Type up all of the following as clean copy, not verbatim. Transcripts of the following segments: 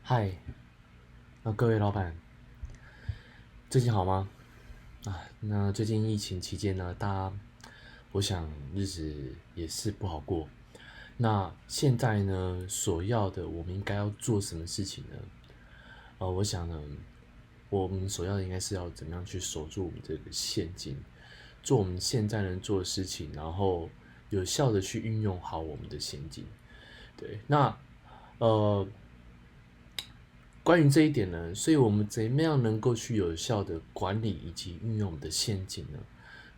嗨，各位老板，最近好吗？那最近疫情期间呢，大家我想日子也是不好过。那现在呢，所要的我们应该要做什么事情呢？我想呢，我们所要的应该是要怎么样去守住我们这个现金，做我们现在能做的事情，然后有效的去运用好我们的现金。对，那呃，关于这一点呢，所以我们怎么样能够去有效的管理以及运用我们的现金呢？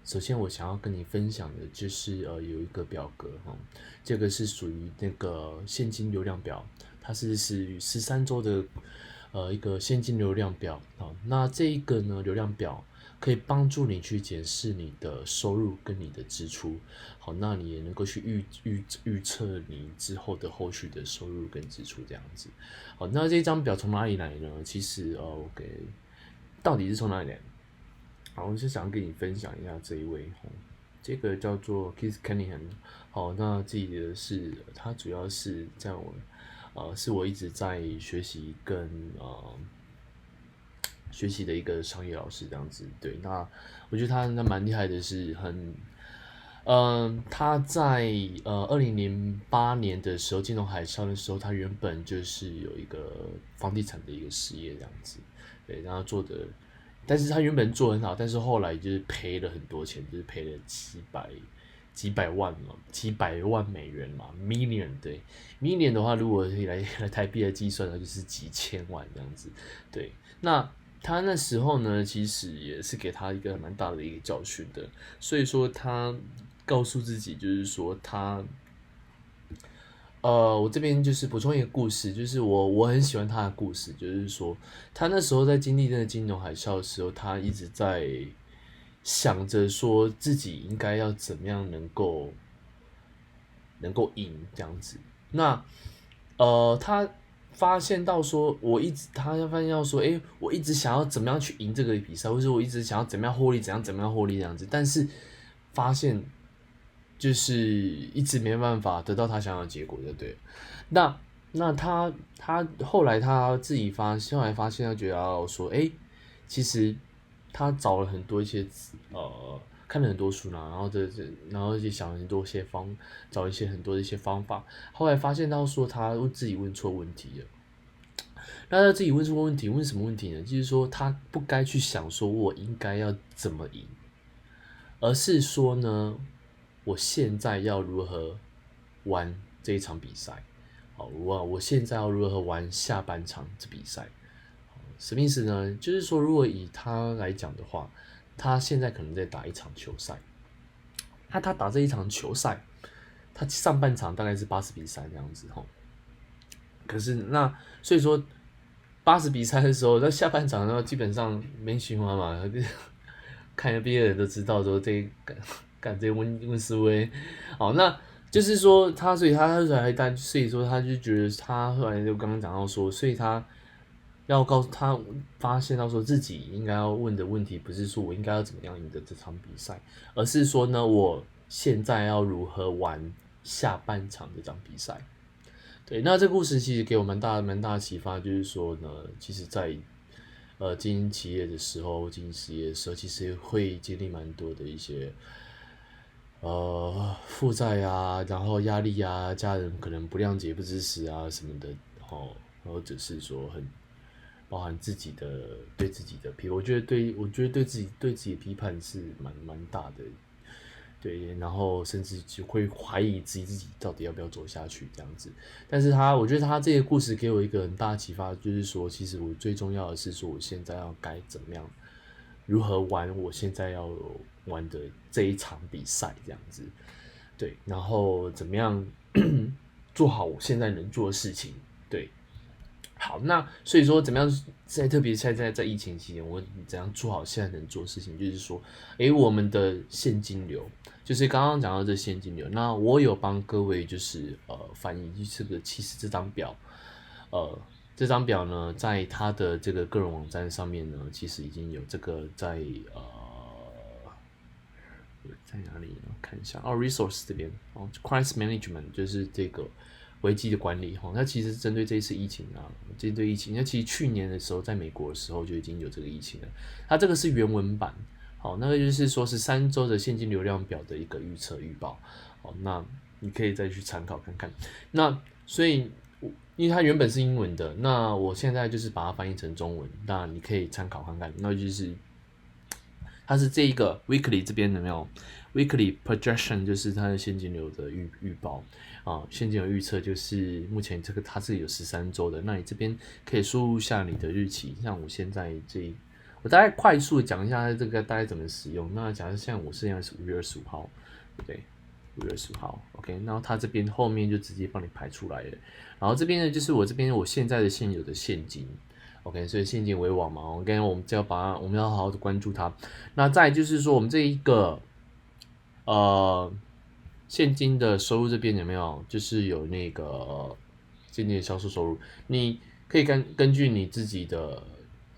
首先，我想要跟你分享的就是有一个表格这个是属于那个现金流量表，它是属于13周的一个现金流量表那这一个呢流量表可以帮助你去检视你的收入跟你的支出，好，那你也能够去预测你之后的后续的收入跟支出这样子。好，那这张表从哪里来呢？其实到底是从哪里来？好，我是想跟你分享一下这一位这个叫做 Keith Cunningham。好，那这里的是他主要是在是我一直在学习跟学习的一个商业老师这样子。对，那我觉得他蛮厉害的是他在2008年的时候，金融海啸的时候，他原本就是有一个房地产的一个事业这样子，对，然后但是他原本做很好，但是后来就是赔了很多钱，就是赔了几百万嘛，几百万美元嘛，million 对，million 的话，如果是来台币来计算的话，就是几千万这样子，对，那。他那时候呢，其实也是给他一个蛮大的一个教训的，所以说他告诉自己，就是说我这边就是补充一个故事，就是我很喜欢他的故事，就是说他那时候在经历那个金融海啸的时候，他一直在想着说自己应该要怎么样能够赢这样子。那他发现到说，他发现到说，我一直想要怎么样去赢这个比赛，或者我一直想要怎么样获利，怎么样获利这样子，但是发现就是一直没办法得到他想要的结果，就对了。那他后来他自己后来发现，他觉得说，其实他找了很多一些看了很多书呢，然后也想了很多找一些很多的一些方法，后来发现到说他自己问错问题了。那他自己问错问题，问什么问题呢？就是说他不该去想说我应该要怎么赢，而是说呢，我现在要如何玩这一场比赛？好，我现在要如何玩下半场这比赛？什么意思呢？就是说，如果以他来讲的话，他现在可能在打一场球赛，他打这一场球赛，他上半场大概是80比3这样子可是所以说80比3的时候，在下半场呢，基本上没循环嘛，看 NBA 的人都知道说干这温斯威，好，那就是说所以他后来所以说他就觉得他后来就刚刚讲到说，所以他要告诉他发现到说自己应该要问的问题，不是说我应该要怎么样赢得这场比赛，而是说呢，我现在要如何玩下半场这场比赛。对，那这故事其实给我蛮大的启发，就是说呢，其实在经营企业的时候，经营事业的时候，其实会经历蛮多的一些负债啊，然后压力啊，家人可能不谅解、不支持啊什么的，或者是说包含对自己的批，我觉得对自己的批判是蛮大的，对，然后甚至就会怀疑自己到底要不要走下去这样子。但是我觉得他这个故事给我一个很大的启发，就是说，其实我最重要的是说，我现在要该怎么样，如何玩我现在要玩的这一场比赛这样子。对，然后怎么样做好我现在能做的事情。对，好，那所以说怎么样特别在疫情期间，我怎样做好现在能做的事情，就是说，我们的现金流，就是刚刚讲到这现金流，那我有帮各位就是反映其实这张表，呃，这张表呢，在他的这个个人网站上面呢，其实已经有这个在哪里呢？看一下resource 这边crisis management 就是这个危机的管理那其实针对这一次疫情针对疫情，那其实去年的时候在美国的时候就已经有这个疫情了，它这个是原文版，好，那个就是说13周的现金流量表的一个预测预报，好，那你可以再去参考看看。那所以因为它原本是英文的，那我现在就是把它翻译成中文，那你可以参考看看。那就是它是这一个 weekly 这边有没有 weekly projection， 就是它的现金流的预报现金流预测就是目前这个它是有13周的，那你这边可以输入下你的日期，像我现在我大概快速讲一下这个大概怎么使用。那假设像我现在是5月25号，对，5月25号 ，OK， 然后它这边后面就直接帮你排出来了。然后这边呢，就是我现在的现有的现金 ，OK， 所以现金为王嘛，OK， 我们就要我们要好好的关注它。那再来就是说，我们这一个现金的收入这边有没有？就是有那个现金的销售收入，你可以根据你自己的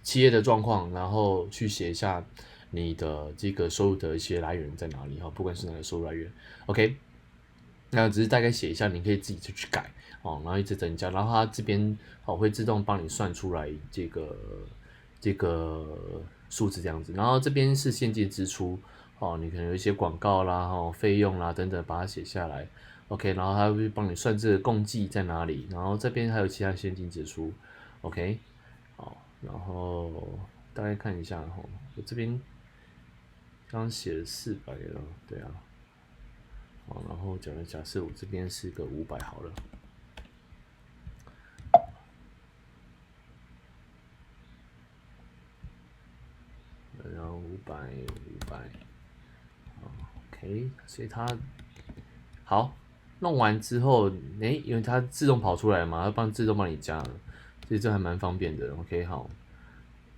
企业的状况，然后去写一下你的这个收入的一些来源在哪里不管是哪个收入来源 ，OK。那只是大概写一下，你可以自己去改然后一直增加，然后它这边会自动帮你算出来这个数字这样子，然后这边是现金支出你可能有一些广告啦费用啦等等，把它写下来 ，OK， 然后它会帮你算这个共计在哪里，然后这边还有其他现金支出 ，OK， 好，然后大概看一下我这边刚写了400了，对啊。然后假设我这边是个500好了，然后500 ，OK， 所以它好弄完之后，因为它自动跑出来嘛，它自动帮你加了，所以这还蛮方便的 ，OK， 好，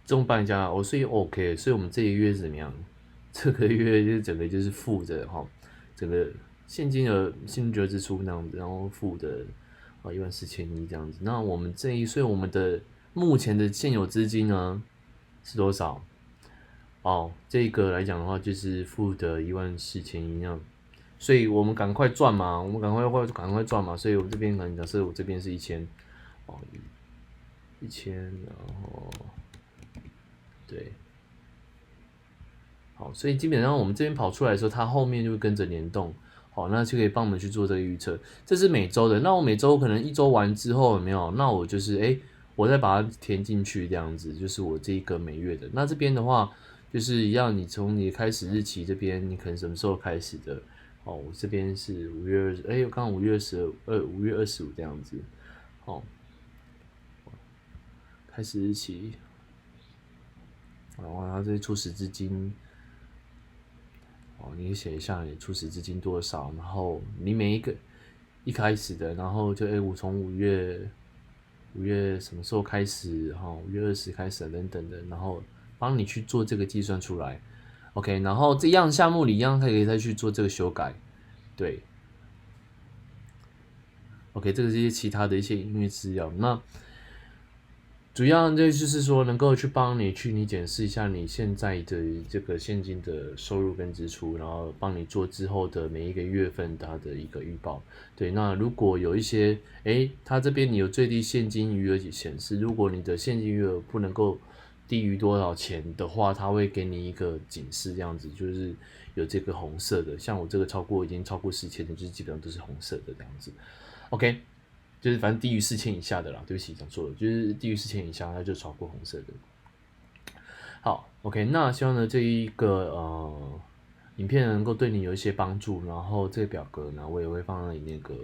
自动帮你加所以 OK， 所以我们这一个月是怎么样？这个月就是整个就是负的整个现金流支出那样子，然后负的14100这样子。那我们所以我们的目前的现有资金呢是多少？这个来讲的话就是负的14100那样。所以我们赶快赚嘛，赶快赚嘛。所以我这边可能假设我这边是1000，1000，然后对。好，所以基本上我们这边跑出来的时候，它后面就会跟着联动，好，那就可以帮我们去做这个预测。这是每周的，那我每周可能1周完之后有没有？那我就是我再把它填进去这样子，就是我这个每月的。那这边的话，就是一样，你从你开始日期这边，你可能什么时候开始的？我这边是5月20，我刚刚5月25这样子，开始日期，然后它这些初始资金。你写一下你初始资金多少，然后你每一开始的，然后就我从5月什么时候开始5月20开始等等的，然后帮你去做这个计算出来 ，OK， 然后这样项目里一样可以再去做这个修改，对 ，OK， 这个是一些其他的一些音乐资料，那。主要就是说，能够去帮你检视一下你现在的这个现金的收入跟支出，然后帮你做之后的每一个月份它的一个预报。对，那如果有一些，它这边你有最低现金余额显示，如果你的现金余额不能够低于多少钱的话，它会给你一个警示，这样子就是有这个红色的，像我这个已经超过4000的，就是基本上都是红色的这样子。OK。就是反正低于4000以下的啦，对不起讲错了，就是低于4000以下，它就超过红色的。好 ，OK， 那希望呢这一个影片能够对你有一些帮助，然后这个表格呢我也会放在你那个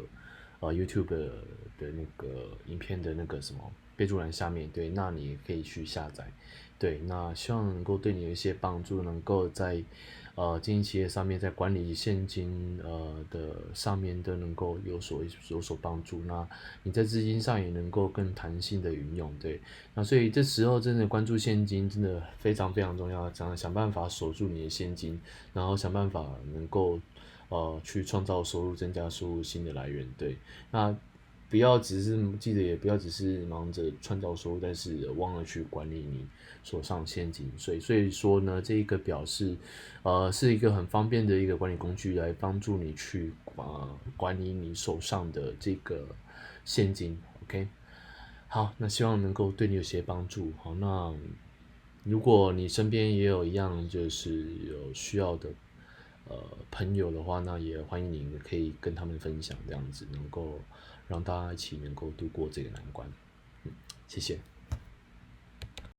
YouTube 的那个影片的那个什么备注栏下面，对，那你也可以去下载，对，那希望能够对你有一些帮助，能够在经营企业上面，在管理现金的上面都能够有所帮助。那你在资金上也能够更弹性的运用，对。那所以这时候真的关注现金真的非常非常重要，想办法守住你的现金，然后想办法能够去创造收入，增加收入新的来源，对。那不要只是忙着创造收入，但是忘了去管理你手上现金。所以说呢，这一个表是一个很方便的一个管理工具，来帮助你去管理你手上的现金。OK，好，那希望能够对你有些帮助。好，那如果你身边也有一样就是有需要的朋友的话，那也欢迎你可以跟他们分享，这样子能够让大家一起能够度过这个难关。谢谢。